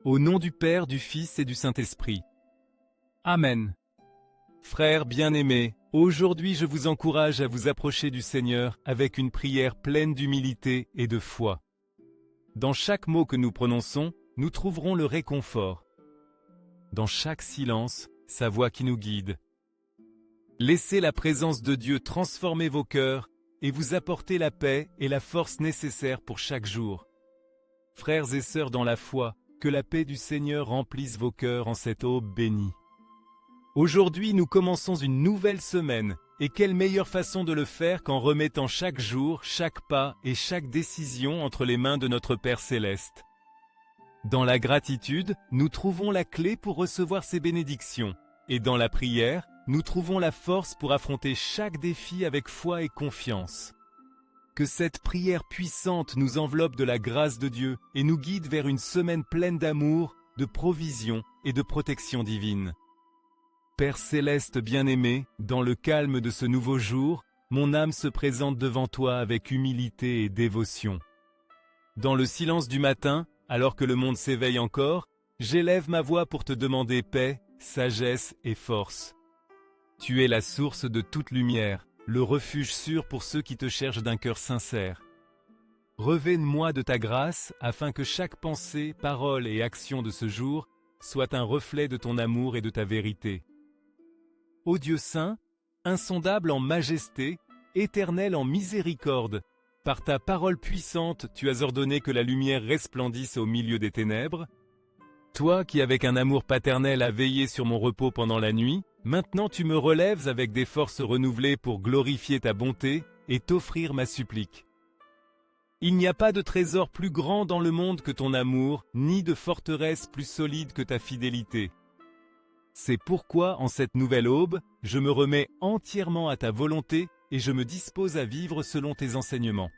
Au nom du Père, du Fils et du Saint-Esprit. Amen. Frères bien-aimés, aujourd'hui je vous encourage à vous approcher du Seigneur avec une prière pleine d'humilité et de foi. Dans chaque mot que nous prononçons, nous trouverons le réconfort. Dans chaque silence, sa voix qui nous guide. Laissez la présence de Dieu transformer vos cœurs et vous apporter la paix et la force nécessaires pour chaque jour. Frères et sœurs dans la foi, que la paix du Seigneur remplisse vos cœurs en cette aube bénie. Aujourd'hui, nous commençons une nouvelle semaine, et quelle meilleure façon de le faire qu'en remettant chaque jour, chaque pas et chaque décision entre les mains de notre Père Céleste. Dans la gratitude, nous trouvons la clé pour recevoir ses bénédictions, et dans la prière, nous trouvons la force pour affronter chaque défi avec foi et confiance. Que cette prière puissante nous enveloppe de la grâce de Dieu et nous guide vers une semaine pleine d'amour, de provision et de protection divine. Père Céleste bien-aimé, dans le calme de ce nouveau jour, mon âme se présente devant toi avec humilité et dévotion. Dans le silence du matin, alors que le monde s'éveille encore, j'élève ma voix pour te demander paix, sagesse et force. Tu es la source de toute lumière, le refuge sûr pour ceux qui te cherchent d'un cœur sincère. Revêt-moi de ta grâce afin que chaque pensée, parole et action de ce jour soit un reflet de ton amour et de ta vérité. Ô Dieu saint, insondable en majesté, éternel en miséricorde, par ta parole puissante, tu as ordonné que la lumière resplendisse au milieu des ténèbres. Toi qui avec un amour paternel as veillé sur mon repos pendant la nuit, maintenant tu me relèves avec des forces renouvelées pour glorifier ta bonté et t'offrir ma supplique. Il n'y a pas de trésor plus grand dans le monde que ton amour, ni de forteresse plus solide que ta fidélité. C'est pourquoi, en cette nouvelle aube, je me remets entièrement à ta volonté et je me dispose à vivre selon tes enseignements.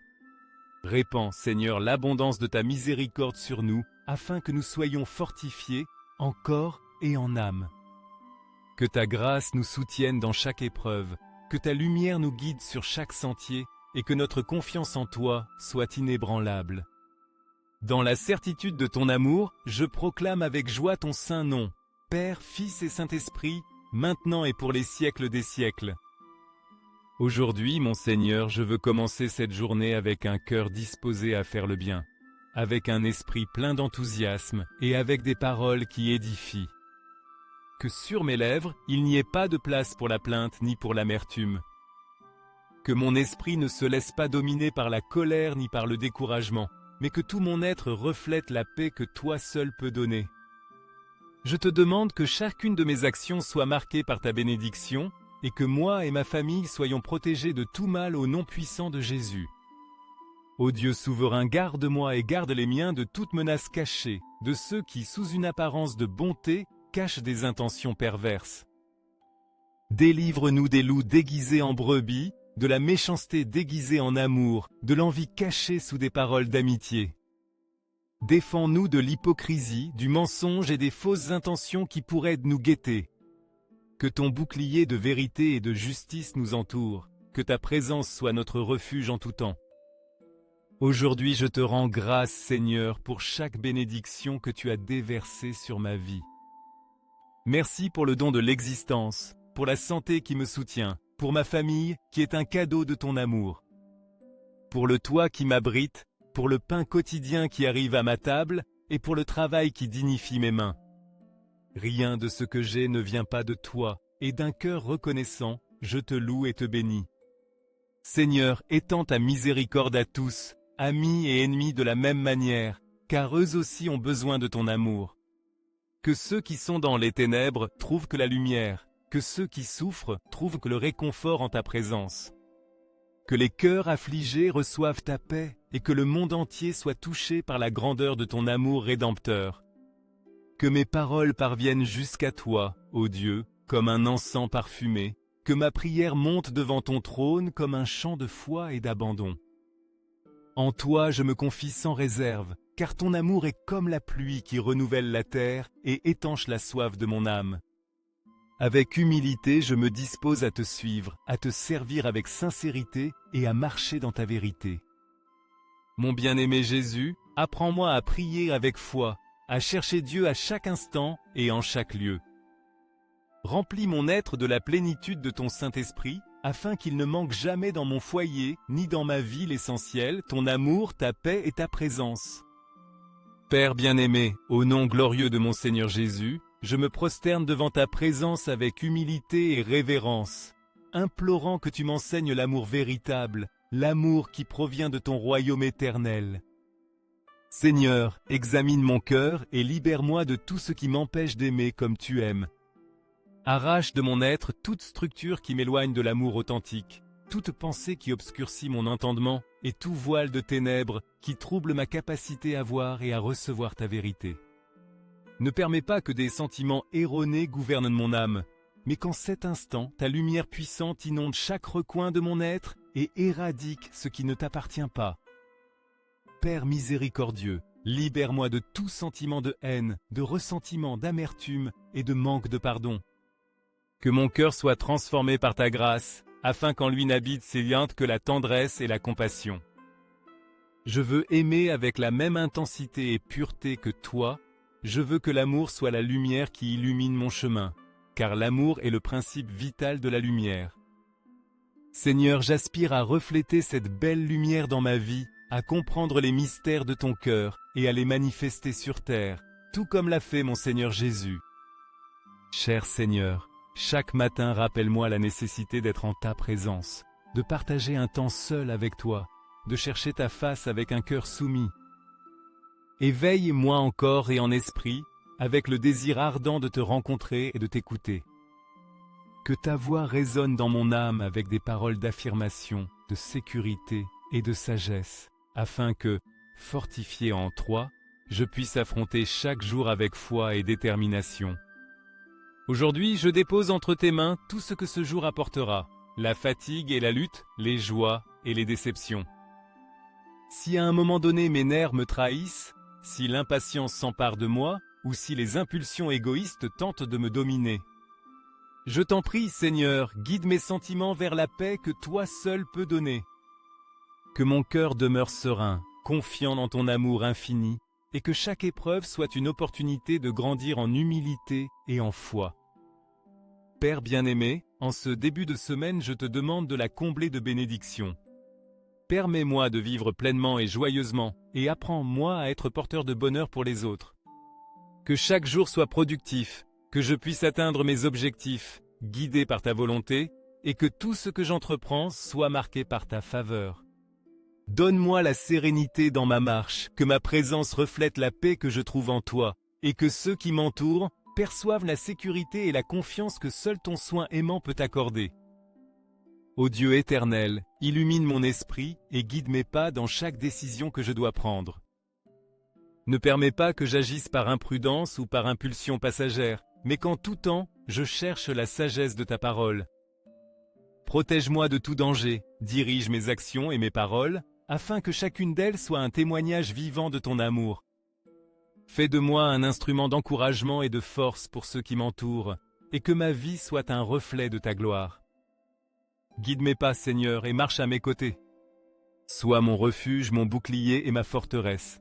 Répands, Seigneur, l'abondance de ta miséricorde sur nous, afin que nous soyons fortifiés en corps et en âme. Que ta grâce nous soutienne dans chaque épreuve, que ta lumière nous guide sur chaque sentier, et que notre confiance en toi soit inébranlable. Dans la certitude de ton amour, je proclame avec joie ton saint nom, Père, Fils et Saint-Esprit, maintenant et pour les siècles des siècles. Aujourd'hui, mon Seigneur, je veux commencer cette journée avec un cœur disposé à faire le bien, avec un esprit plein d'enthousiasme et avec des paroles qui édifient. Que sur mes lèvres, il n'y ait pas de place pour la plainte ni pour l'amertume. Que mon esprit ne se laisse pas dominer par la colère ni par le découragement, mais que tout mon être reflète la paix que toi seul peux donner. Je te demande que chacune de mes actions soit marquée par ta bénédiction, et que moi et ma famille soyons protégés de tout mal au nom puissant de Jésus. Ô Dieu souverain, garde-moi et garde les miens de toute menace cachée, de ceux qui, sous une apparence de bonté, cachent des intentions perverses. Délivre-nous des loups déguisés en brebis, de la méchanceté déguisée en amour, de l'envie cachée sous des paroles d'amitié. Défends-nous de l'hypocrisie, du mensonge et des fausses intentions qui pourraient nous guetter. Que ton bouclier de vérité et de justice nous entoure, que ta présence soit notre refuge en tout temps. Aujourd'hui je te rends grâce, Seigneur, pour chaque bénédiction que tu as déversée sur ma vie. Merci pour le don de l'existence, pour la santé qui me soutient, pour ma famille qui est un cadeau de ton amour. Pour le toit qui m'abrite, pour le pain quotidien qui arrive à ma table et pour le travail qui dignifie mes mains. Rien de ce que j'ai ne vient pas de toi, et d'un cœur reconnaissant, je te loue et te bénis. Seigneur, étends ta miséricorde à tous, amis et ennemis de la même manière, car eux aussi ont besoin de ton amour. Que ceux qui sont dans les ténèbres trouvent que la lumière, que ceux qui souffrent trouvent que le réconfort en ta présence. Que les cœurs affligés reçoivent ta paix, et que le monde entier soit touché par la grandeur de ton amour rédempteur. Que mes paroles parviennent jusqu'à toi, ô Dieu, comme un encens parfumé, que ma prière monte devant ton trône comme un chant de foi et d'abandon. En toi je me confie sans réserve, car ton amour est comme la pluie qui renouvelle la terre et étanche la soif de mon âme. Avec humilité je me dispose à te suivre, à te servir avec sincérité et à marcher dans ta vérité. Mon bien-aimé Jésus, apprends-moi à prier avec foi, à chercher Dieu à chaque instant et en chaque lieu. Remplis mon être de la plénitude de ton Saint-Esprit, afin qu'il ne manque jamais dans mon foyer, ni dans ma vie l'essentiel, ton amour, ta paix et ta présence. Père bien-aimé, au nom glorieux de mon Seigneur Jésus, je me prosterne devant ta présence avec humilité et révérence, implorant que tu m'enseignes l'amour véritable, l'amour qui provient de ton royaume éternel. Seigneur, examine mon cœur et libère-moi de tout ce qui m'empêche d'aimer comme tu aimes. Arrache de mon être toute structure qui m'éloigne de l'amour authentique, toute pensée qui obscurcit mon entendement et tout voile de ténèbres qui trouble ma capacité à voir et à recevoir ta vérité. Ne permets pas que des sentiments erronés gouvernent mon âme, mais qu'en cet instant, ta lumière puissante inonde chaque recoin de mon être et éradique ce qui ne t'appartient pas. Père miséricordieux, libère-moi de tout sentiment de haine, de ressentiment, d'amertume et de manque de pardon. Que mon cœur soit transformé par ta grâce, afin qu'en lui n'habitent ces liens que la tendresse et la compassion. Je veux aimer avec la même intensité et pureté que toi, je veux que l'amour soit la lumière qui illumine mon chemin, car l'amour est le principe vital de la lumière. Seigneur, j'aspire à refléter cette belle lumière dans ma vie, à comprendre les mystères de ton cœur et à les manifester sur terre, tout comme l'a fait mon Seigneur Jésus. Cher Seigneur, chaque matin rappelle-moi la nécessité d'être en ta présence, de partager un temps seul avec toi, de chercher ta face avec un cœur soumis. Éveille-moi en corps et en esprit, avec le désir ardent de te rencontrer et de t'écouter. Que ta voix résonne dans mon âme avec des paroles d'affirmation, de sécurité et de sagesse, afin que, fortifié en toi, je puisse affronter chaque jour avec foi et détermination. Aujourd'hui, je dépose entre tes mains tout ce que ce jour apportera, la fatigue et la lutte, les joies et les déceptions. Si à un moment donné mes nerfs me trahissent, si l'impatience s'empare de moi, ou si les impulsions égoïstes tentent de me dominer, je t'en prie, Seigneur, guide mes sentiments vers la paix que toi seul peux donner. Que mon cœur demeure serein, confiant dans ton amour infini, et que chaque épreuve soit une opportunité de grandir en humilité et en foi. Père bien-aimé, en ce début de semaine, je te demande de la combler de bénédictions. Permets-moi de vivre pleinement et joyeusement, et apprends-moi à être porteur de bonheur pour les autres. Que chaque jour soit productif, que je puisse atteindre mes objectifs, guidé par ta volonté, et que tout ce que j'entreprends soit marqué par ta faveur. Donne-moi la sérénité dans ma marche, que ma présence reflète la paix que je trouve en toi, et que ceux qui m'entourent perçoivent la sécurité et la confiance que seul ton soin aimant peut accorder. Ô Dieu éternel, illumine mon esprit et guide mes pas dans chaque décision que je dois prendre. Ne permets pas que j'agisse par imprudence ou par impulsion passagère, mais qu'en tout temps, je cherche la sagesse de ta parole. Protège-moi de tout danger, dirige mes actions et mes paroles, afin que chacune d'elles soit un témoignage vivant de ton amour. Fais de moi un instrument d'encouragement et de force pour ceux qui m'entourent, et que ma vie soit un reflet de ta gloire. Guide mes pas, Seigneur, et marche à mes côtés. Sois mon refuge, mon bouclier et ma forteresse.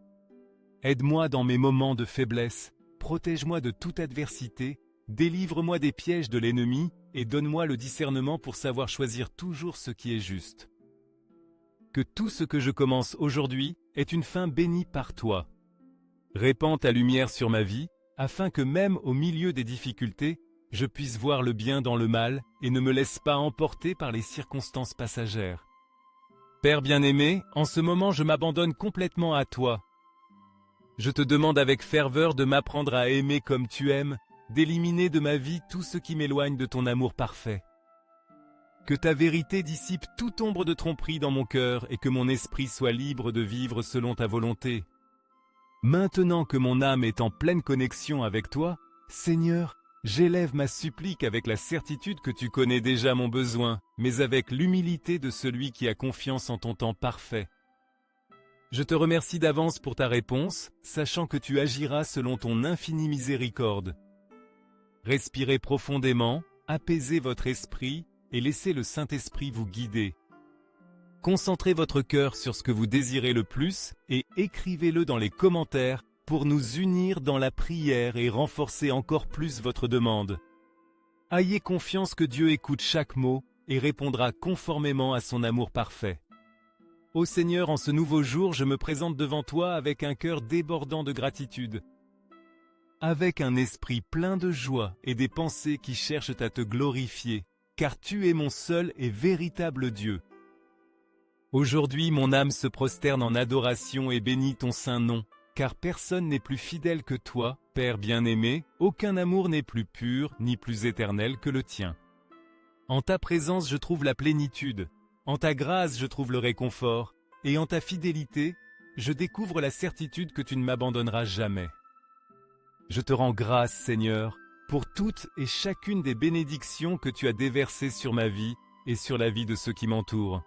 Aide-moi dans mes moments de faiblesse, protège-moi de toute adversité, délivre-moi des pièges de l'ennemi et donne-moi le discernement pour savoir choisir toujours ce qui est juste. Que tout ce que je commence aujourd'hui est une fin bénie par toi. Répands ta lumière sur ma vie, afin que même au milieu des difficultés, je puisse voir le bien dans le mal et ne me laisse pas emporter par les circonstances passagères. Père bien-aimé, en ce moment je m'abandonne complètement à toi. Je te demande avec ferveur de m'apprendre à aimer comme tu aimes, d'éliminer de ma vie tout ce qui m'éloigne de ton amour parfait. Que ta vérité dissipe toute ombre de tromperie dans mon cœur et que mon esprit soit libre de vivre selon ta volonté. Maintenant que mon âme est en pleine connexion avec toi, Seigneur, j'élève ma supplique avec la certitude que tu connais déjà mon besoin, mais avec l'humilité de celui qui a confiance en ton temps parfait. Je te remercie d'avance pour ta réponse, sachant que tu agiras selon ton infinie miséricorde. Respirez profondément, apaisez votre esprit et laissez le Saint-Esprit vous guider. Concentrez votre cœur sur ce que vous désirez le plus et écrivez-le dans les commentaires pour nous unir dans la prière et renforcer encore plus votre demande. Ayez confiance que Dieu écoute chaque mot et répondra conformément à son amour parfait. Ô Seigneur, en ce nouveau jour, je me présente devant toi avec un cœur débordant de gratitude, avec un esprit plein de joie et des pensées qui cherchent à te glorifier, car tu es mon seul et véritable Dieu. Aujourd'hui, mon âme se prosterne en adoration et bénit ton saint nom, car personne n'est plus fidèle que toi, Père bien-aimé, aucun amour n'est plus pur ni plus éternel que le tien. En ta présence, je trouve la plénitude, en ta grâce, je trouve le réconfort, et en ta fidélité, je découvre la certitude que tu ne m'abandonneras jamais. Je te rends grâce, Seigneur, pour toutes et chacune des bénédictions que tu as déversées sur ma vie et sur la vie de ceux qui m'entourent.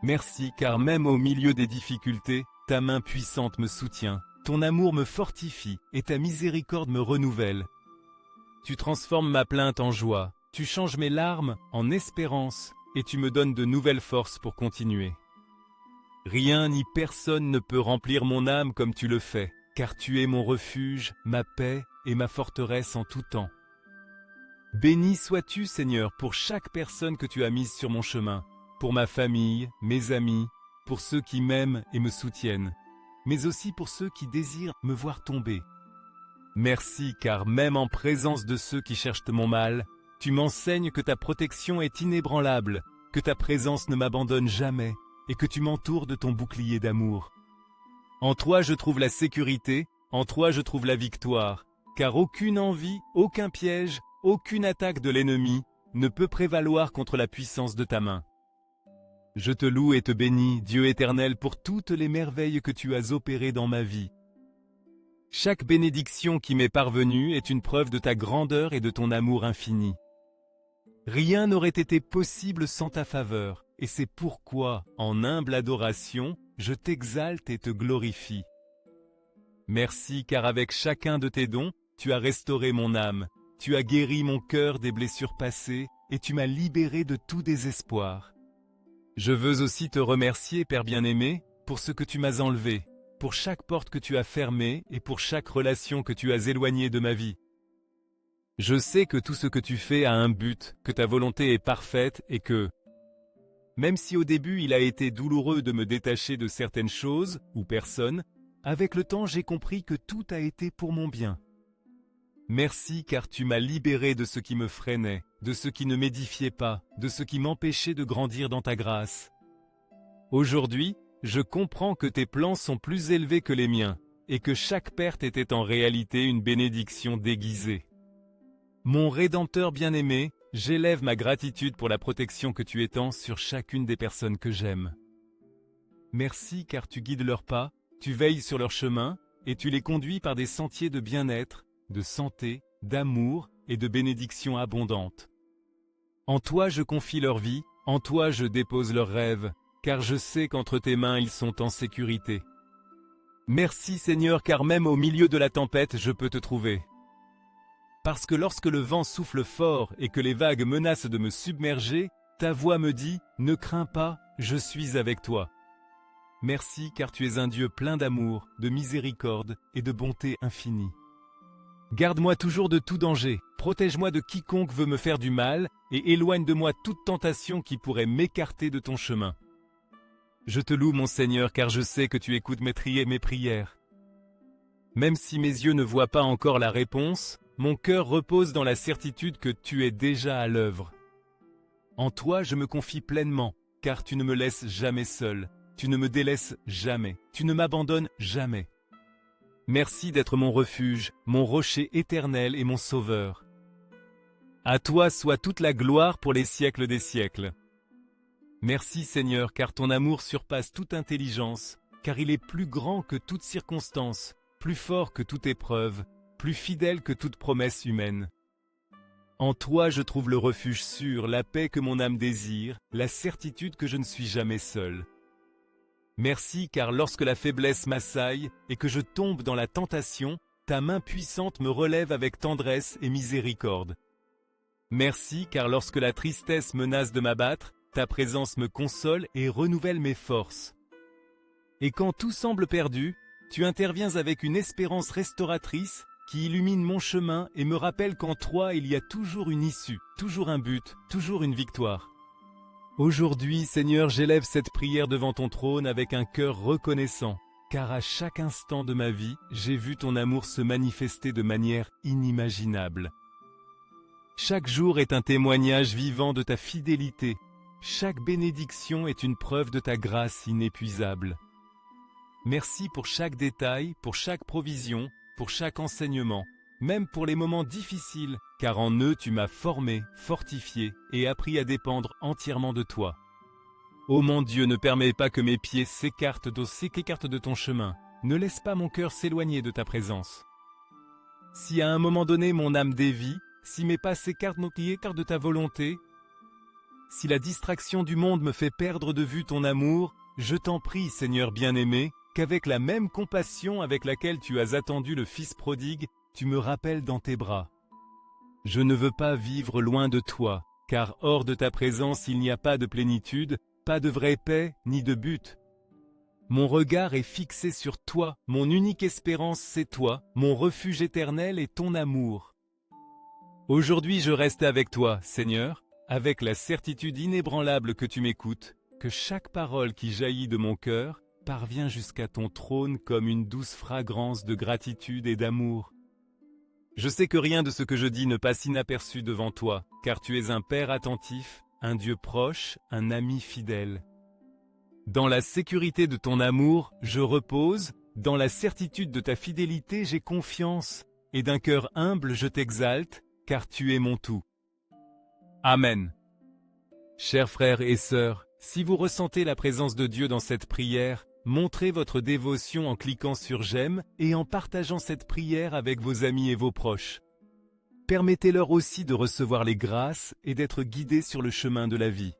Merci, car même au milieu des difficultés, ta main puissante me soutient, ton amour me fortifie et ta miséricorde me renouvelle. Tu transformes ma plainte en joie, tu changes mes larmes en espérance et tu me donnes de nouvelles forces pour continuer. Rien ni personne ne peut remplir mon âme comme tu le fais, car tu es mon refuge, ma paix et ma forteresse en tout temps. Béni sois-tu, Seigneur, pour chaque personne que tu as mise sur mon chemin, pour ma famille, mes amis, pour ceux qui m'aiment et me soutiennent, mais aussi pour ceux qui désirent me voir tomber. Merci, car même en présence de ceux qui cherchent mon mal, tu m'enseignes que ta protection est inébranlable, que ta présence ne m'abandonne jamais, et que tu m'entoures de ton bouclier d'amour. En toi je trouve la sécurité, en toi je trouve la victoire, car aucune envie, aucun piège, aucune attaque de l'ennemi ne peut prévaloir contre la puissance de ta main. Je te loue et te bénis, Dieu éternel, pour toutes les merveilles que tu as opérées dans ma vie. Chaque bénédiction qui m'est parvenue est une preuve de ta grandeur et de ton amour infini. Rien n'aurait été possible sans ta faveur, et c'est pourquoi, en humble adoration, je t'exalte et te glorifie. Merci, car avec chacun de tes dons, tu as restauré mon âme, tu as guéri mon cœur des blessures passées, et tu m'as libéré de tout désespoir. Je veux aussi te remercier, Père bien-aimé, pour ce que tu m'as enlevé, pour chaque porte que tu as fermée et pour chaque relation que tu as éloignée de ma vie. Je sais que tout ce que tu fais a un but, que ta volonté est parfaite et que, même si au début il a été douloureux de me détacher de certaines choses ou personnes, avec le temps j'ai compris que tout a été pour mon bien. Merci, car tu m'as libéré de ce qui me freinait, de ce qui ne m'édifiait pas, de ce qui m'empêchait de grandir dans ta grâce. Aujourd'hui, je comprends que tes plans sont plus élevés que les miens, et que chaque perte était en réalité une bénédiction déguisée. Mon Rédempteur bien-aimé, j'élève ma gratitude pour la protection que tu étends sur chacune des personnes que j'aime. Merci, car tu guides leurs pas, tu veilles sur leur chemin, et tu les conduis par des sentiers de bien-être, de santé, d'amour et de bénédictions abondantes. En toi je confie leur vie, en toi je dépose leurs rêves, car je sais qu'entre tes mains ils sont en sécurité. Merci Seigneur, car même au milieu de la tempête je peux te trouver. Parce que lorsque le vent souffle fort et que les vagues menacent de me submerger, ta voix me dit « Ne crains pas, je suis avec toi ». Merci, car tu es un Dieu plein d'amour, de miséricorde et de bonté infinie. Garde-moi toujours de tout danger, protège-moi de quiconque veut me faire du mal et éloigne de moi toute tentation qui pourrait m'écarter de ton chemin. Je te loue mon Seigneur, car je sais que tu écoutes mes prières. Même si mes yeux ne voient pas encore la réponse, mon cœur repose dans la certitude que tu es déjà à l'œuvre. En toi je me confie pleinement, car tu ne me laisses jamais seul, tu ne me délaisses jamais, tu ne m'abandonnes jamais. Merci d'être mon refuge, mon rocher éternel et mon sauveur. À toi soit toute la gloire pour les siècles des siècles. Merci Seigneur, car ton amour surpasse toute intelligence, car il est plus grand que toute circonstance, plus fort que toute épreuve, plus fidèle que toute promesse humaine. En toi je trouve le refuge sûr, la paix que mon âme désire, la certitude que je ne suis jamais seul. Merci, car lorsque la faiblesse m'assaille et que je tombe dans la tentation, ta main puissante me relève avec tendresse et miséricorde. Merci, car lorsque la tristesse menace de m'abattre, ta présence me console et renouvelle mes forces. Et quand tout semble perdu, Tu interviens avec une espérance restauratrice qui illumine mon chemin et me rappelle qu'en toi il y a toujours une issue, toujours un but, toujours une victoire. Aujourd'hui, Seigneur, j'élève cette prière devant ton trône avec un cœur reconnaissant, car à chaque instant de ma vie, j'ai vu ton amour se manifester de manière inimaginable. Chaque jour est un témoignage vivant de ta fidélité. Chaque bénédiction est une preuve de ta grâce inépuisable. Merci pour chaque détail, pour chaque provision, pour chaque enseignement, même pour les moments difficiles, car en eux tu m'as formé, fortifié et appris à dépendre entièrement de toi. Ô mon Dieu, ne permets pas que mes pieds s'écartent de ton chemin. Ne laisse pas mon cœur s'éloigner de ta présence. Si à un moment donné mon âme dévie, si mes pas s'écartent de ta volonté, si la distraction du monde me fait perdre de vue ton amour, je t'en prie, Seigneur bien-aimé, qu'avec la même compassion avec laquelle tu as attendu le Fils prodigue, tu me rappelles dans tes bras. Je ne veux pas vivre loin de toi, car hors de ta présence il n'y a pas de plénitude, pas de vraie paix, ni de but. Mon regard est fixé sur toi, mon unique espérance c'est toi, mon refuge éternel est ton amour. Aujourd'hui je reste avec toi, Seigneur, avec la certitude inébranlable que tu m'écoutes, que chaque parole qui jaillit de mon cœur parvient jusqu'à ton trône comme une douce fragrance de gratitude et d'amour. Je sais que rien de ce que je dis ne passe inaperçu devant toi, car tu es un Père attentif, un Dieu proche, un ami fidèle. Dans la sécurité de ton amour, je repose, dans la certitude de ta fidélité, j'ai confiance, et d'un cœur humble je t'exalte, car tu es mon tout. Amen. Chers frères et sœurs, si vous ressentez la présence de Dieu dans cette prière, montrez votre dévotion en cliquant sur j'aime et en partageant cette prière avec vos amis et vos proches. Permettez-leur aussi de recevoir les grâces et d'être guidés sur le chemin de la vie.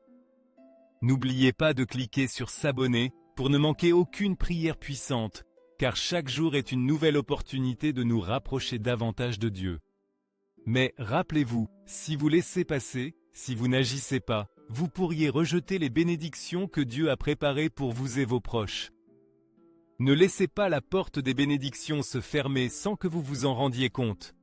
N'oubliez pas de cliquer sur s'abonner pour ne manquer aucune prière puissante, car chaque jour est une nouvelle opportunité de nous rapprocher davantage de Dieu. Mais rappelez-vous, si vous laissez passer, si vous n'agissez pas, vous pourriez rejeter les bénédictions que Dieu a préparées pour vous et vos proches. Ne laissez pas la porte des bénédictions se fermer sans que vous vous en rendiez compte.